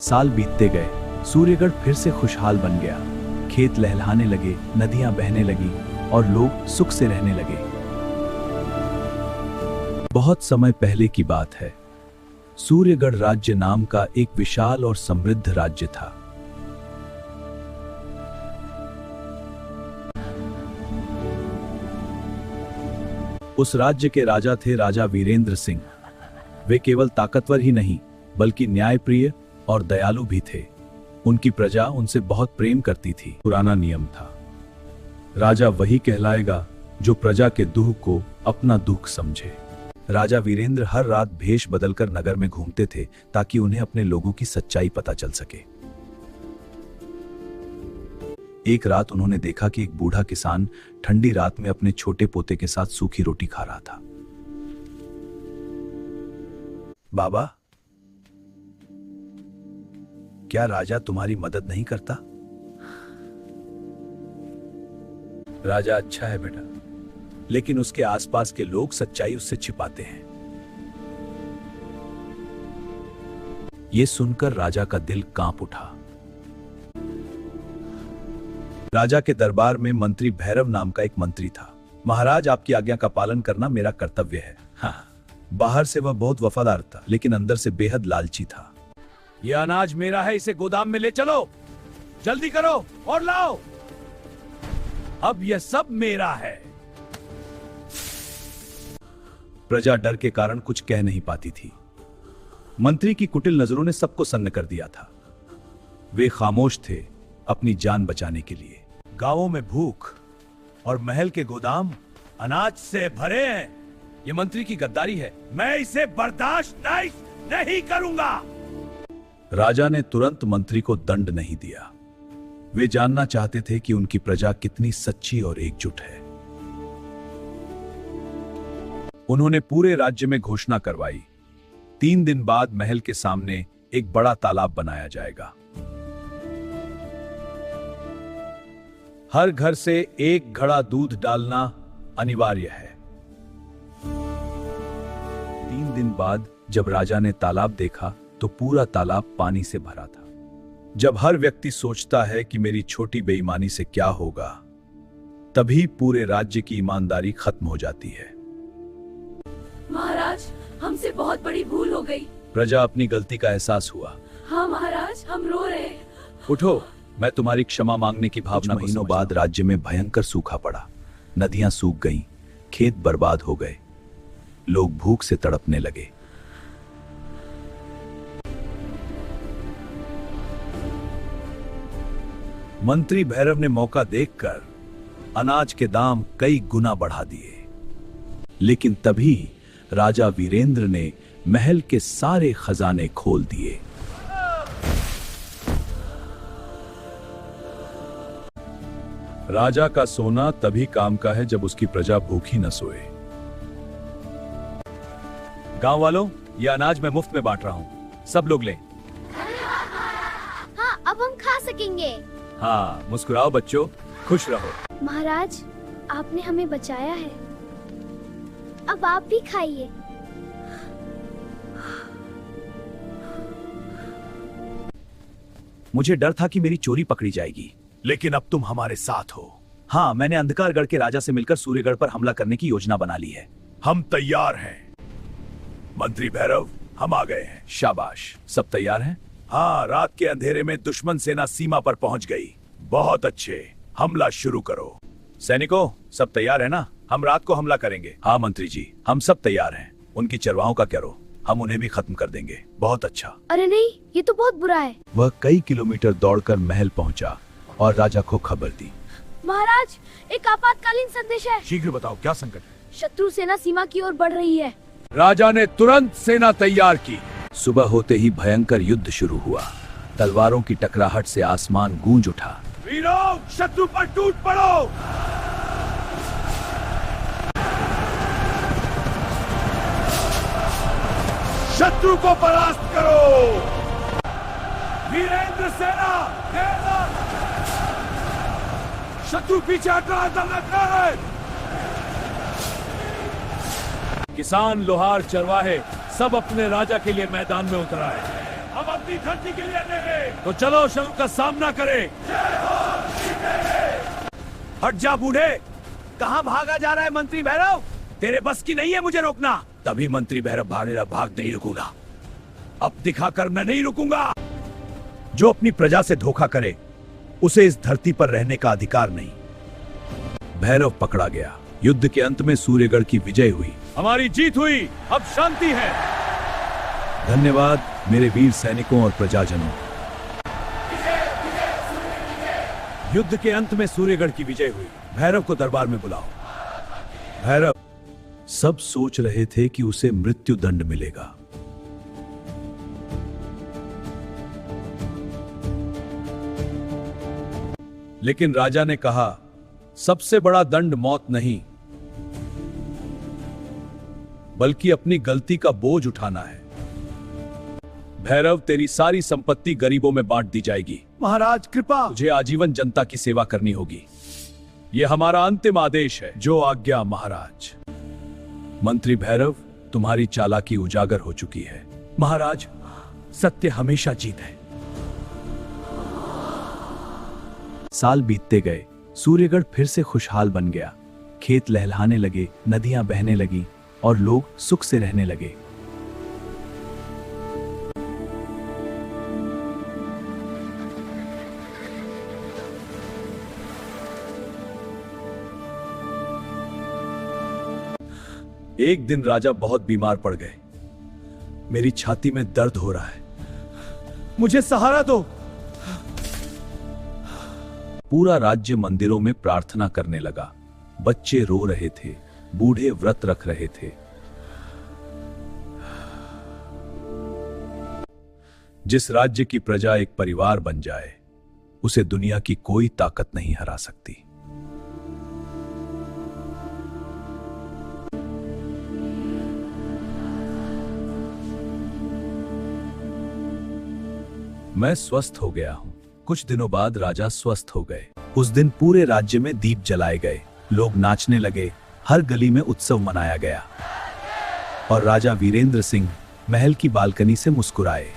साल बीतते गए, सूर्यगढ़ फिर से खुशहाल बन गया। खेत लहलहाने लगे, नदियां बहने लगी और लोग सुख से रहने लगे। बहुत समय पहले की बात है। सूर्यगढ़ राज्य नाम का एक विशाल और समृद्ध राज्य था। उस राज्य के राजा थे राजा वीरेंद्र सिंह। वे केवल ताकतवर ही नहीं बल्कि न्यायप्रिय और दयालु भी थे। उनकी प्रजा उनसे बहुत प्रेम करती थी। पुराना नियम था, राजा वही कहलाएगा जो प्रजा के दुख को अपना दुख समझे। राजा वीरेंद्र हर रात भेष बदलकर नगर में घूमते थे ताकि उन्हें अपने लोगों की सच्चाई पता चल सके। एक रात उन्होंने देखा कि एक बूढ़ा किसान ठंडी रात में अपने छोटे पोते के साथ सूखी रोटी खा रहा था। बाबा, क्या राजा तुम्हारी मदद नहीं करता? राजा अच्छा है बेटा, लेकिन उसके आसपास के लोग सच्चाई उससे छिपाते हैं। यह सुनकर राजा का दिल कांप उठा। राजा के दरबार में मंत्री भैरव नाम का एक मंत्री था। महाराज, आपकी आज्ञा का पालन करना मेरा कर्तव्य है। हाँ, बाहर से वह बहुत वफादार था, लेकिन अंदर से बेहद लालची था। यह अनाज मेरा है, इसे गोदाम में ले चलो, जल्दी करो और लाओ। अब यह सब मेरा है। प्रजा डर के कारण कुछ कह नहीं पाती थी। मंत्री की कुटिल नजरों ने सबको सन्न कर दिया था। वे खामोश थे अपनी जान बचाने के लिए। गांवों में भूख और महल के गोदाम अनाज से भरे हैं। यह मंत्री की गद्दारी है, मैं इसे बर्दाश्त नहीं करूंगा। राजा ने तुरंत मंत्री को दंड नहीं दिया। वे जानना चाहते थे कि उनकी प्रजा कितनी सच्ची और एकजुट है। उन्होंने पूरे राज्य में घोषणा करवाई, 3 दिन बाद महल के सामने एक बड़ा तालाब बनाया जाएगा। हर घर से 1 घड़ा दूध डालना अनिवार्य है। 3 दिन बाद जब राजा ने तालाब देखा तो पूरा तालाब पानी से भरा था। जब हर व्यक्ति सोचता है कि मेरी छोटी बेईमानी से क्या होगा, तभी पूरे राज्य की ईमानदारी खत्म हो जाती है। महाराज, हमसे बहुत बड़ी भूल हो गई। प्रजा अपनी गलती का एहसास हुआ। हाँ महाराज, हम रो रहे हैं। उठो, मैं तुम्हारी क्षमा मांगने की भावना। महीनों बाद राज्य में भयंकर सूखा पड़ा। नदियां सूख गईं, खेत बर्बाद हो गए, लोग भूख से तड़पने लगे। मंत्री भैरव ने मौका देखकर अनाज के दाम कई गुना बढ़ा दिए। लेकिन तभी राजा वीरेंद्र ने महल के सारे खजाने खोल दिए। राजा का सोना तभी काम का है जब उसकी प्रजा भूखी न सोए। गांव वालों, यह अनाज मैं मुफ्त में बांट रहा हूं, सब लोग लें। हाँ, अब हम खा सकेंगे। हाँ, मुस्कुराओ बच्चों, खुश रहो। महाराज, आपने हमें बचाया है, अब आप भी खाइए। मुझे डर था कि मेरी चोरी पकड़ी जाएगी, लेकिन अब तुम हमारे साथ हो। हाँ, मैंने अंधकारगढ़ के राजा से मिलकर सूर्यगढ़ पर हमला करने की योजना बना ली है। हम तैयार हैं। मंत्री भैरव, हम आ गए हैं। शाबाश, सब तैयार हैं? हाँ, रात के अंधेरे में दुश्मन सेना सीमा पर पहुंच गई। बहुत अच्छे, हमला शुरू करो। सैनिकों, सब तैयार है ना? हम रात को हमला करेंगे। हाँ मंत्री जी, हम सब तैयार हैं। उनकी चरवाहों का क्या रो, हम उन्हें भी खत्म कर देंगे। बहुत अच्छा। अरे नहीं, ये तो बहुत बुरा है। वह कई किलोमीटर दौड़कर महल पहुंचा और राजा को खबर दी। महाराज, एक आपातकालीन संदेश है। शीघ्र बताओ, क्या संकट है? शत्रु सेना सीमा की ओर बढ़ रही है। राजा ने तुरंत सेना तैयार की। सुबह होते ही भयंकर युद्ध शुरू हुआ। तलवारों की टकराहट से आसमान गूंज उठा। वीरों, शत्रु पर टूट पड़ो। शत्रु को परास्त करो। वीरेंद्र सेना, शत्रु पीछे हट रहा है। किसान, लोहार, चरवाहे सब अपने राजा के लिए मैदान में उतर आए। हम अपनी धरती के लिए लड़ेंगे। तो चलो शत्रु का सामना करें। हट जा बूढ़े, कहाँ भागा जा रहा है मंत्री भैरव? तेरे बस की नहीं है मुझे रोकना। तभी मंत्री भैरव भागेगा, भाग नहीं रुकूंगा। अब दिखाकर मैं नहीं रुकूंगा। जो अपनी प्रजा से धोखा करे उसे इस धरती पर रहने का अधिकार नहीं। भैरव पकड़ा गया। युद्ध के अंत में सूर्यगढ़ की विजय हुई। हमारी जीत हुई, अब शांति है। धन्यवाद मेरे वीर सैनिकों और प्रजाजनों। युद्ध के अंत में सूर्यगढ़ की विजय हुई। भैरव को दरबार में बुलाओ। भैरव, सब सोच रहे थे कि उसे मृत्यु दंड मिलेगा, लेकिन राजा ने कहा सबसे बड़ा दंड मौत नहीं, बल्कि अपनी गलती का बोझ उठाना है। भैरव, तेरी सारी संपत्ति गरीबों में बांट दी जाएगी। महाराज कृपा, तुझे आजीवन जनता की सेवा करनी होगी। यह हमारा अंतिम आदेश है। जो आज्ञा महाराज। मंत्री भैरव, तुम्हारी चालाकी उजागर हो चुकी है। महाराज, सत्य हमेशा जीत है। साल बीतते गए। सूर्यगढ़ फिर से खुशहाल बन गया। खेत लहलहाने लगे, नदियां बहने लगी और लोग सुख से रहने लगे। एक दिन राजा बहुत बीमार पड़ गए। मेरी छाती में दर्द हो रहा है, मुझे सहारा दो। पूरा राज्य मंदिरों में प्रार्थना करने लगा। बच्चे रो रहे थे, बूढ़े व्रत रख रहे थे। जिस राज्य की प्रजा एक परिवार बन जाए, उसे दुनिया की कोई ताकत नहीं हरा सकती। मैं स्वस्थ हो गया हूं। कुछ दिनों बाद राजा स्वस्थ हो गए। उस दिन पूरे राज्य में दीप जलाए गए, लोग नाचने लगे, हर गली में उत्सव मनाया गया और राजा वीरेंद्र सिंह महल की बालकनी से मुस्कुराए।